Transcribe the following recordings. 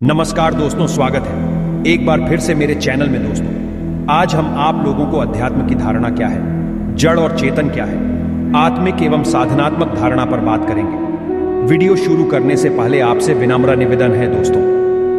नमस्कार दोस्तों, स्वागत है एक बार फिर से मेरे चैनल में। दोस्तों, आज हम आप लोगों को अध्यात्म की धारणा क्या है, जड़ और चेतन क्या है, आत्मिक एवं साधनात्मक धारणा पर बात करेंगे। वीडियो शुरू करने से पहले आपसे विनम्र निवेदन है दोस्तों,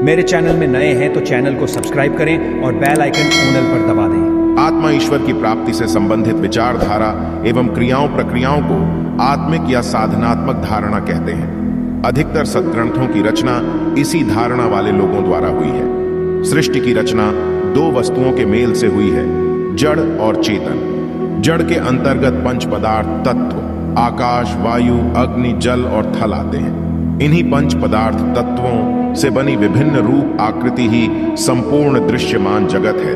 मेरे चैनल में नए हैं तो चैनल को सब्सक्राइब करें और बेल आइकन ओनल पर दबा दें। आत्मा ईश्वर की प्राप्ति से संबंधित विचारधारा एवं क्रियाओं प्रक्रियाओं को आत्मिक या साधनात्मक धारणा कहते हैं। अधिकतर सद्ग्रंथों की रचना इसी धारणा वाले लोगों द्वारा हुई है। सृष्टि की रचना दो वस्तुओं के मेल से हुई है, जड़ और चेतन। जड़ के अंतर्गत पंच पदार्थ तत्व आकाश, वायु, अग्नि, जल और थल आते हैं। इन्हीं पंच पदार्थ तत्वों से बनी विभिन्न रूप आकृति ही संपूर्ण दृश्यमान जगत है,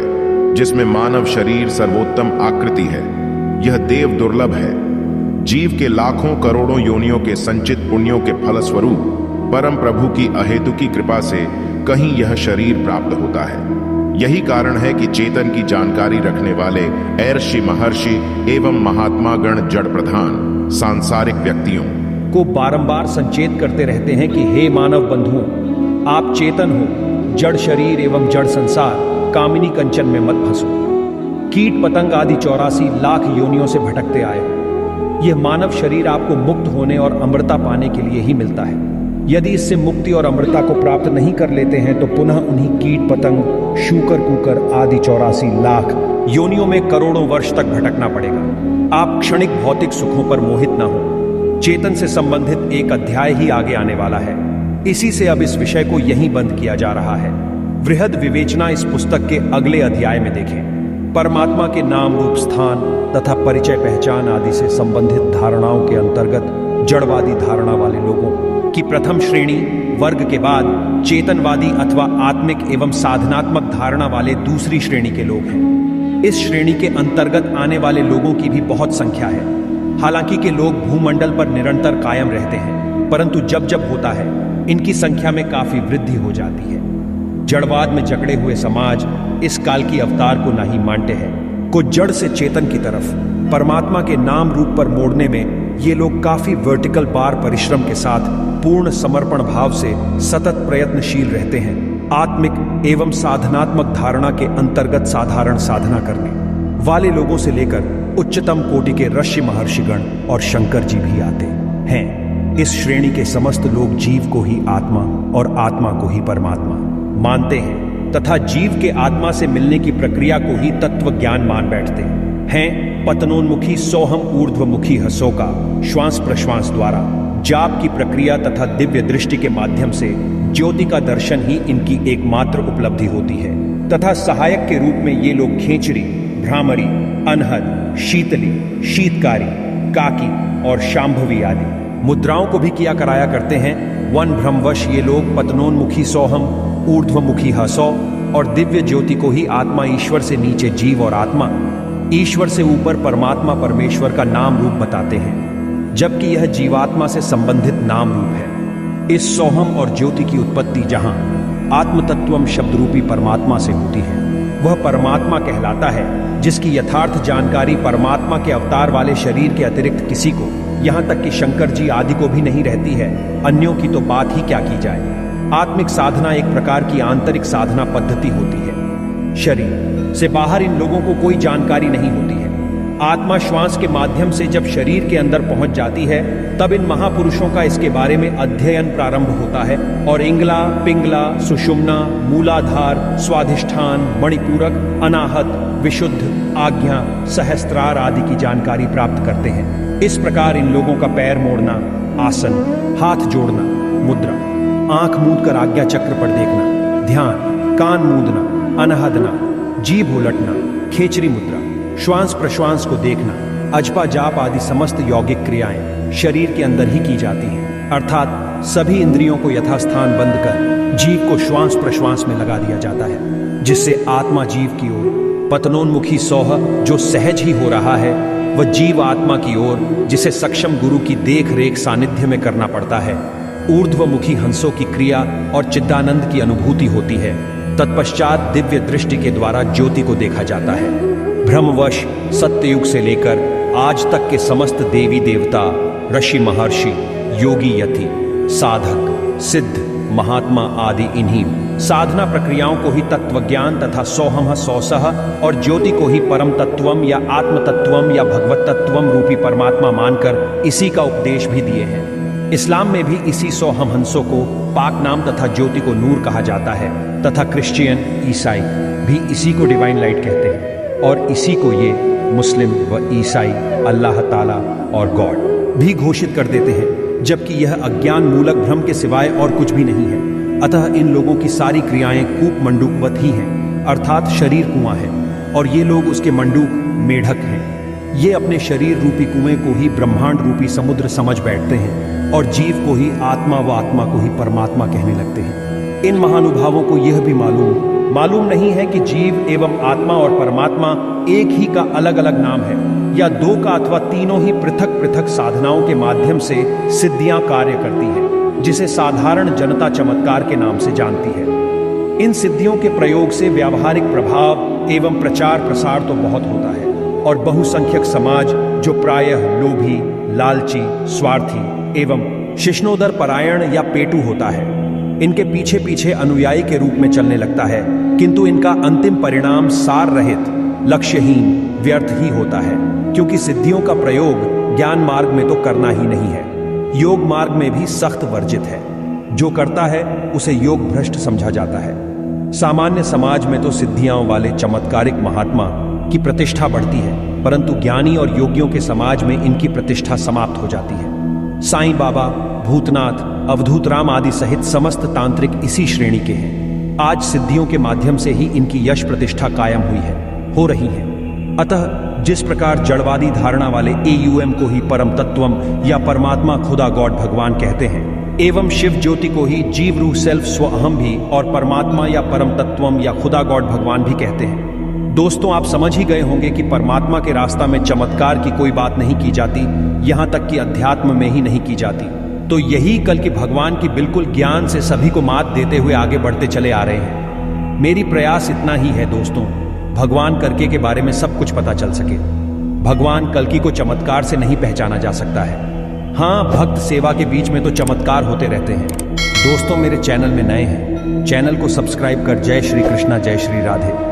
जिसमें मानव शरीर सर्वोत्तम आकृति है। यह देव दुर्लभ है। जीव के लाखों करोड़ों योनियों के संचित पुण्यों के फलस्वरूप परम प्रभु की अहेतुकी कृपा से कहीं यह शरीर प्राप्त होता है। यही कारण है कि चेतन की जानकारी रखने वाले ऋषि, महर्षि एवं महात्मा गण जड़ प्रधान सांसारिक व्यक्तियों को बारंबार संचेत करते रहते हैं कि हे मानव बंधुओं, आप चेतन हो, जड़ शरीर एवं जड़ संसार कामिनी कंचन में मत फंसो। कीट पतंग आदि 84 लाख योनियों से भटकते आए हो। यह मानव शरीर आपको मुक्त होने और अमृता पाने के लिए ही मिलता है। यदि इससे मुक्ति और अमृता को प्राप्त नहीं कर लेते हैं तो पुनः उन्हीं कीट पतंग, शूकर कुकर आदि 84 लाख योनियों में करोड़ों वर्ष तक भटकना पड़ेगा। आप क्षणिक भौतिक सुखों पर मोहित ना हो। चेतन से संबंधित एक अध्याय ही आगे आने वाला है, इसी से अब इस विषय को यहीं बंद किया जा रहा है। वृहद विवेचना इस पुस्तक के अगले अध्याय में देखें। परमात्मा के नाम, रूप, स्थान तथा परिचय, पहचान आदि से संबंधित धारणाओं के अंतर्गत जड़वादी धारणा वाले लोगों की प्रथम श्रेणी वर्ग के बाद चेतनवादी अथवा आत्मिक एवं साधनात्मक धारणा वाले दूसरी श्रेणी के लोग हैं। इस श्रेणी के अंतर्गत आने वाले लोगों की भी बहुत संख्या है। हालांकि के लोग भूमंडल पर निरंतर कायम रहते हैं, परंतु जब जब होता है इनकी संख्या में काफी वृद्धि हो जाती है। जड़वाद में जकड़े हुए समाज इस काल की अवतार को नहीं मानते हैं, को जड़ से चेतन की तरफ परमात्मा के नाम रूप पर मोड़ने में ये लोग काफी वर्टिकल बार परिश्रम के साथ पूर्ण समर्पण भाव से सतत प्रयत्नशील रहते हैं। आत्मिक एवं साधनात्मक धारणा के अंतर्गत साधारण साधना करने वाले लोगों से लेकर उच्चतम कोटि के ऋषि, महर्षिगण और शंकर जी भी आते हैं। इस श्रेणी के समस्त लोग जीव को ही आत्मा और आत्मा को ही परमात्मा मानते हैं तथा जीव के आत्मा से मिलने की प्रक्रिया को ही तत्व ज्ञान मान बैठते हैं। पतनोन्मुखी सोहम ऊर्ध्वमुखी हसो का श्वास प्रश्वास द्वारा जाप की प्रक्रिया तथा दिव्य दृष्टि के माध्यम से ज्योति का दर्शन ही इनकी एकमात्र उपलब्धि होती है तथा सहायक के रूप में ये लोग खेचरी, भ्रामरी, अनहद, शीतली, शीतकारी, काकी और शांभवी आदि मुद्राओं को भी किया कराया करते हैं। वन भ्रमवश ये लोग पतनोन्मुखी सोहम, ऊर्ध्वमुखी हसो और दिव्य ज्योति को ही आत्मा, ईश्वर से नीचे जीव और आत्मा, ईश्वर से ऊपर परमात्मा परमेश्वर का नाम रूप बताते हैं, जबकि यह जीवात्मा से संबंधित नाम रूप है। इस सोहम और ज्योति की उत्पत्ति जहां आत्मतत्वम शब्द रूपी परमात्मा से होती है, वह परमात्मा कहलाता है, जिसकी यथार्थ जानकारी परमात्मा के अवतार वाले शरीर के अतिरिक्त किसी को, यहां तक कि शंकर जी आदि को भी नहीं रहती है। अन्यों की तो बात ही क्या की जाए। आत्मिक साधना एक प्रकार की आंतरिक साधना पद्धति होती है। शरीर से बाहर इन लोगों को कोई जानकारी नहीं होती है। आत्मा श्वास के माध्यम से जब शरीर के अंदर पहुंच जाती है, तब इन महापुरुषों का इसके बारे में अध्ययन प्रारंभ होता है और इंगला, पिंगला, सुषुम्ना, मूलाधार, स्वाधिष्ठान, मणिपूरक, अनाहत, विशुद्ध, आज्ञा, सहस्त्रार आदि की जानकारी प्राप्त करते हैं। इस प्रकार इन लोगों का पैर मोड़ना, आसन, हाथ जोड़ना, मुद्रा, आंख मूंद कर आज्ञा चक्र पर देखना, ध्यान, कान मूंदना, अनहदना, जीभ उलटना, खेचरी मुद्रा, श्वास प्रश्वास को देखना, अजपा जाप आदि समस्त यौगिक क्रियाएं शरीर के अंदर ही की जाती हैं। अर्थात सभी इंद्रियों को यथास्थान बंद कर जीव को श्वास प्रश्वास में लगा दिया जाता है, जिससे आत्मा जीव की ओर पतनोन्मुखी सोह जो सहज ही हो रहा है, वह जीव आत्मा की ओर, जिसे सक्षम गुरु की देख रेख सानिध्य में करना पड़ता है, ऊर्ध्वमुखी हंसों की क्रिया और चिदानंद की अनुभूति होती है। तत्पश्चात दिव्य दृष्टि के द्वारा ज्योति को देखा जाता है। भ्रमवश सत्ययुग से लेकर आज तक के समस्त देवी देवता, ऋषि, महर्षि, योगी, यति, साधक, सिद्ध, महात्मा आदि इन्हीं साधना प्रक्रियाओं को ही तत्वज्ञान तथा सोहम सौसह और ज्योति को ही परम तत्वम या आत्म तत्वम या भगवत तत्वम रूपी परमात्मा मानकर इसी का उपदेश भी दिए हैं। इस्लाम में भी इसी सोहम हंसों को पाक नाम तथा ज्योति को नूर कहा जाता है तथा क्रिश्चियन ईसाई भी इसी को डिवाइन लाइट कहते हैं और इसी को ये मुस्लिम व ईसाई अल्लाह ताला और गॉड भी घोषित कर देते हैं, जबकि यह अज्ञान मूलक भ्रम के सिवाय और कुछ भी नहीं है। अतः इन लोगों की सारी क्रियाएं कूप मंडूकवत ही हैं, अर्थात शरीर कुआं है और ये लोग उसके मंडूक मेढक हैं। ये अपने शरीर रूपी कुएं को ही ब्रह्मांड रूपी समुद्र समझ बैठते हैं और जीव को ही आत्मा व आत्मा को ही परमात्मा कहने लगते हैं। इन महानुभावों को यह भी मालूम नहीं है कि जीव एवं आत्मा और परमात्मा एक ही का अलग अलग नाम है या दो का अथवा तीनों ही पृथक पृथक साधनाओं के माध्यम से सिद्धियां कार्य करती हैं, जिसे साधारण जनता चमत्कार के नाम से जानती है। इन सिद्धियों के प्रयोग से व्यावहारिक प्रभाव एवं प्रचार प्रसार तो बहुत होता है और बहुसंख्यक समाज जो प्रायः लोभी, लालची, स्वार्थी एवं शिष्णोदर परायण या पेटू होता है, इनके पीछे पीछे अनुयायी के रूप में चलने लगता है, किंतु इनका अंतिम परिणाम सार रहित, लक्ष्यहीन, व्यर्थ ही होता है, क्योंकि सिद्धियों का प्रयोग ज्ञान मार्ग में तो करना ही नहीं है, योग मार्ग में भी सख्त वर्जित है। जो करता है उसे योग भ्रष्ट समझा जाता है। सामान्य समाज में तो सिद्धियां वाले चमत्कारिक महात्मा की प्रतिष्ठा बढ़ती है, परंतु ज्ञानी और योगियों के समाज में इनकी प्रतिष्ठा समाप्त हो जाती है। साईं बाबा, भूतनाथ, अवधूत राम आदि सहित समस्त तांत्रिक इसी श्रेणी के हैं। आज सिद्धियों के माध्यम से ही इनकी यश प्रतिष्ठा कायम हुई है, हो रही है। अतः जिस प्रकार जड़वादी धारणा वाले एयूएम को ही परम तत्वम या परमात्मा खुदा गॉड भगवान कहते हैं एवं शिव ज्योति को ही जीव रूह सेल्फ स्वअहम भी और परमात्मा या परम तत्वम या खुदा गॉड भगवान भी कहते हैं। दोस्तों, आप समझ ही गए होंगे कि परमात्मा के रास्ता में चमत्कार की कोई बात नहीं की जाती, यहां तक कि अध्यात्म में ही नहीं की जाती। तो यही कल की भगवान की बिल्कुल ज्ञान से सभी को मात देते हुए आगे बढ़ते चले आ रहे हैं। मेरी प्रयास इतना ही है दोस्तों, भगवान कल्कि के बारे में सब कुछ पता चल सके। भगवान कल्कि को चमत्कार से नहीं पहचाना जा सकता है। हाँ, भक्त सेवा के बीच में तो चमत्कार होते रहते हैं। दोस्तों, मेरे चैनल में नए हैं, चैनल को सब्सक्राइब कर जय श्री कृष्णा, जय श्री राधे।